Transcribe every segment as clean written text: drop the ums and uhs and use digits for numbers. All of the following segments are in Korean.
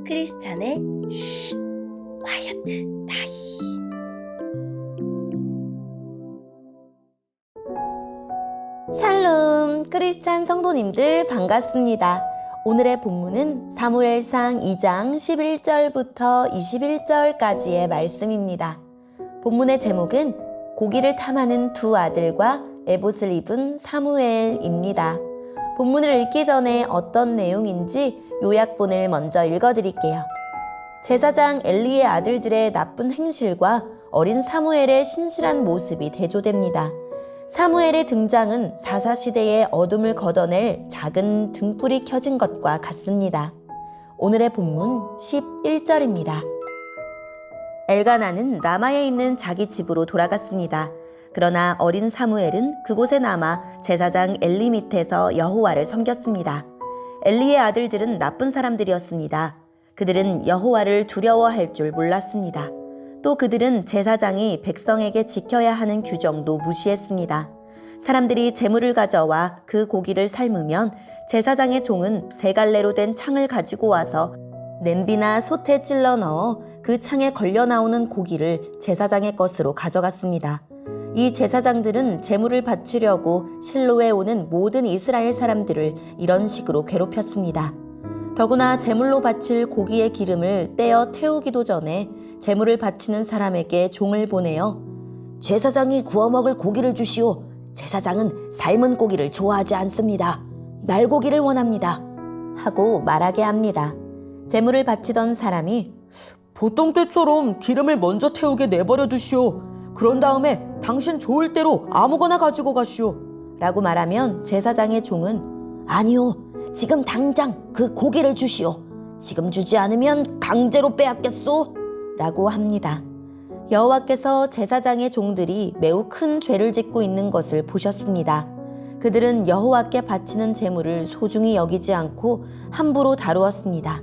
크리스찬의 쉿 콰이어트 타임. 샬롬 크리스찬 성도님들 반갑습니다. 오늘의 본문은 사무엘상 2장 11절부터 21절까지의 말씀입니다. 본문의 제목은 고기를 탐하는 두 아들과 에봇을 입은 사무엘입니다. 본문을 읽기 전에 어떤 내용인지 요약본을 먼저 읽어드릴게요. 제사장 엘리의 아들들의 나쁜 행실과 어린 사무엘의 신실한 모습이 대조됩니다. 사무엘의 등장은 사사시대의 어둠을 걷어낼 작은 등불이 켜진 것과 같습니다. 오늘의 본문 11절입니다. 엘가나는 라마에 있는 자기 집으로 돌아갔습니다. 그러나 어린 사무엘은 그곳에 남아 제사장 엘리 밑에서 여호와를 섬겼습니다. 엘리의 아들들은 나쁜 사람들이었습니다. 그들은 여호와를 두려워할 줄 몰랐습니다. 또 그들은 제사장이 백성에게 지켜야 하는 규정도 무시했습니다. 사람들이 제물을 가져와 그 고기를 삶으면 제사장의 종은 세 갈래로 된 창을 가지고 와서 냄비나 솥에 찔러 넣어 그 창에 걸려 나오는 고기를 제사장의 것으로 가져갔습니다. 이 제사장들은 제물을 바치려고 실로에 오는 모든 이스라엘 사람들을 이런 식으로 괴롭혔습니다. 더구나 제물로 바칠 고기의 기름을 떼어 태우기도 전에 제물을 바치는 사람에게 종을 보내어 제사장이 구워 먹을 고기를 주시오. 제사장은 삶은 고기를 좋아하지 않습니다. 날고기를 원합니다. 하고 말하게 합니다. 제물을 바치던 사람이 보통 때처럼 기름을 먼저 태우게 내버려 두시오. 그런 다음에 당신 좋을 대로 아무거나 가지고 가시오. 라고 말하면 제사장의 종은 아니요. 지금 당장 그 고기를 주시오. 지금 주지 않으면 강제로 빼앗겠소. 라고 합니다. 여호와께서 제사장의 종들이 매우 큰 죄를 짓고 있는 것을 보셨습니다. 그들은 여호와께 바치는 제물을 소중히 여기지 않고 함부로 다루었습니다.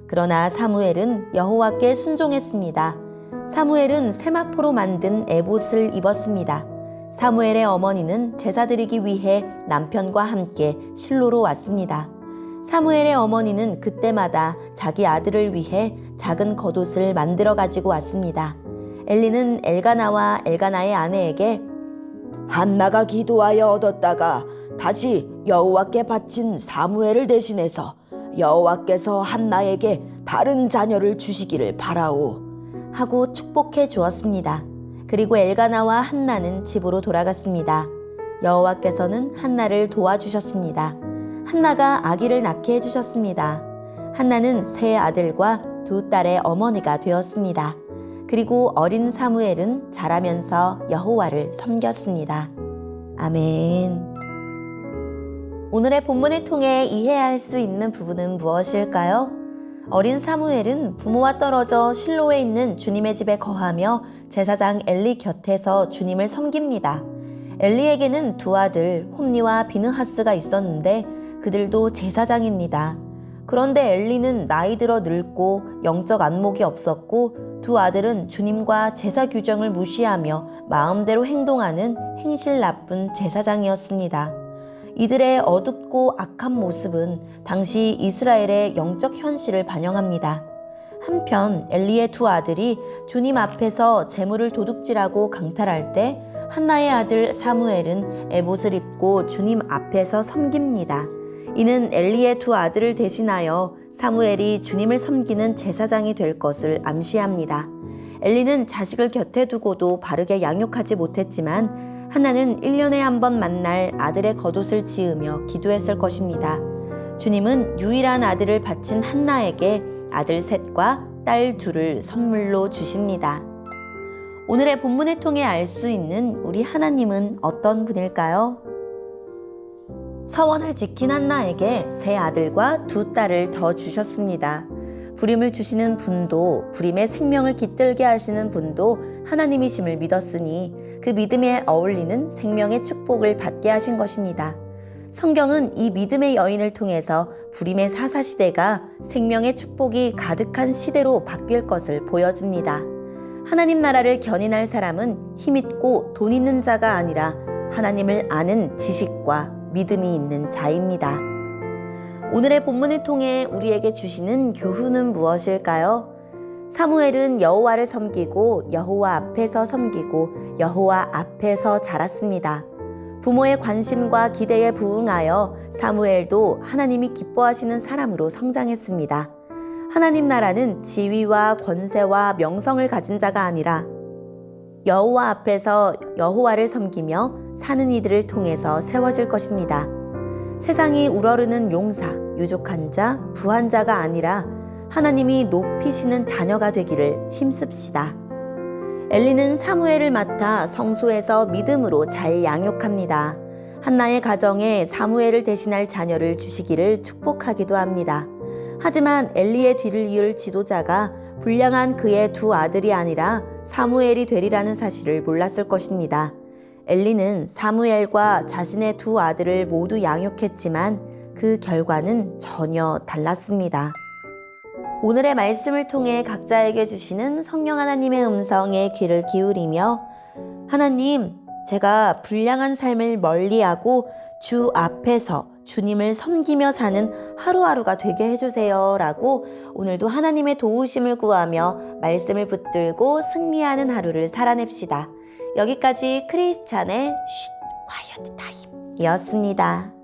그러나 사무엘은 여호와께 순종했습니다. 사무엘은 세마포로 만든 에봇을 입었습니다. 사무엘의 어머니는 제사 드리기 위해 남편과 함께 실로로 왔습니다. 사무엘의 어머니는 그때마다 자기 아들을 위해 작은 겉옷을 만들어 가지고 왔습니다. 엘리는 엘가나와 엘가나의 아내에게 한나가 기도하여 얻었다가 다시 여호와께 바친 사무엘을 대신해서 여호와께서 한나에게 다른 자녀를 주시기를 바라오 하고 축복해 주었습니다. 그리고 엘가나와 한나는 집으로 돌아갔습니다. 여호와께서는 한나를 도와주셨습니다. 한나가 아기를 낳게 해주셨습니다. 한나는 세 아들과 두 딸의 어머니가 되었습니다. 그리고 어린 사무엘은 자라면서 여호와를 섬겼습니다. 아멘. 오늘의 본문을 통해 이해할 수 있는 부분은 무엇일까요? 어린 사무엘은 부모와 떨어져 실로에 있는 주님의 집에 거하며 제사장 엘리 곁에서 주님을 섬깁니다. 엘리에게는 두 아들 홈니와 비느하스가 있었는데 그들도 제사장입니다. 그런데 엘리는 나이 들어 늙고 영적 안목이 없었고 두 아들은 주님과 제사 규정을 무시하며 마음대로 행동하는 행실 나쁜 제사장이었습니다. 이들의 어둡고 악한 모습은 당시 이스라엘의 영적 현실을 반영합니다. 한편 엘리의 두 아들이 주님 앞에서 제물을 도둑질하고 강탈할 때 한나의 아들 사무엘은 에봇을 입고 주님 앞에서 섬깁니다. 이는 엘리의 두 아들을 대신하여 사무엘이 주님을 섬기는 제사장이 될 것을 암시합니다. 엘리는 자식을 곁에 두고도 바르게 양육하지 못했지만 한나는 1년에 한 번 만날 아들의 겉옷을 지으며 기도했을 것입니다. 주님은 유일한 아들을 바친 한나에게 아들 셋과 딸 둘을 선물로 주십니다. 오늘의 본문을 통해 알 수 있는 우리 하나님은 어떤 분일까요? 서원을 지킨 한나에게 세 아들과 두 딸을 더 주셨습니다. 부림을 주시는 분도 부림의 생명을 깃들게 하시는 분도 하나님이심을 믿었으니 그 믿음에 어울리는 생명의 축복을 받게 하신 것입니다. 성경은 이 믿음의 여인을 통해서 부림의 사사시대가 생명의 축복이 가득한 시대로 바뀔 것을 보여줍니다. 하나님 나라를 견인할 사람은 힘있고 돈 있는 자가 아니라 하나님을 아는 지식과 믿음이 있는 자입니다. 오늘의 본문을 통해 우리에게 주시는 교훈은 무엇일까요? 사무엘은 여호와를 섬기고 여호와 앞에서 섬기고 여호와 앞에서 자랐습니다. 부모의 관심과 기대에 부응하여 사무엘도 하나님이 기뻐하시는 사람으로 성장했습니다. 하나님 나라는 지위와 권세와 명성을 가진 자가 아니라 여호와 앞에서 여호와를 섬기며 사는 이들을 통해서 세워질 것입니다. 세상이 우러르는 용사, 유족한 자, 부한 자가 아니라 하나님이 높이시는 자녀가 되기를 힘씁시다. 엘리는 사무엘을 맡아 성소에서 믿음으로 잘 양육합니다. 한나의 가정에 사무엘을 대신할 자녀를 주시기를 축복하기도 합니다. 하지만 엘리의 뒤를 이을 지도자가 불량한 그의 두 아들이 아니라 사무엘이 되리라는 사실을 몰랐을 것입니다. 엘리는 사무엘과 자신의 두 아들을 모두 양육했지만 그 결과는 전혀 달랐습니다. 오늘의 말씀을 통해 각자에게 주시는 성령 하나님의 음성에 귀를 기울이며 하나님, 제가 불량한 삶을 멀리하고 주 앞에서 주님을 섬기며 사는 하루하루가 되게 해주세요 라고 오늘도 하나님의 도우심을 구하며 말씀을 붙들고 승리하는 하루를 살아냅시다. 여기까지 크리스찬의 쉿, quiet 타임이었습니다.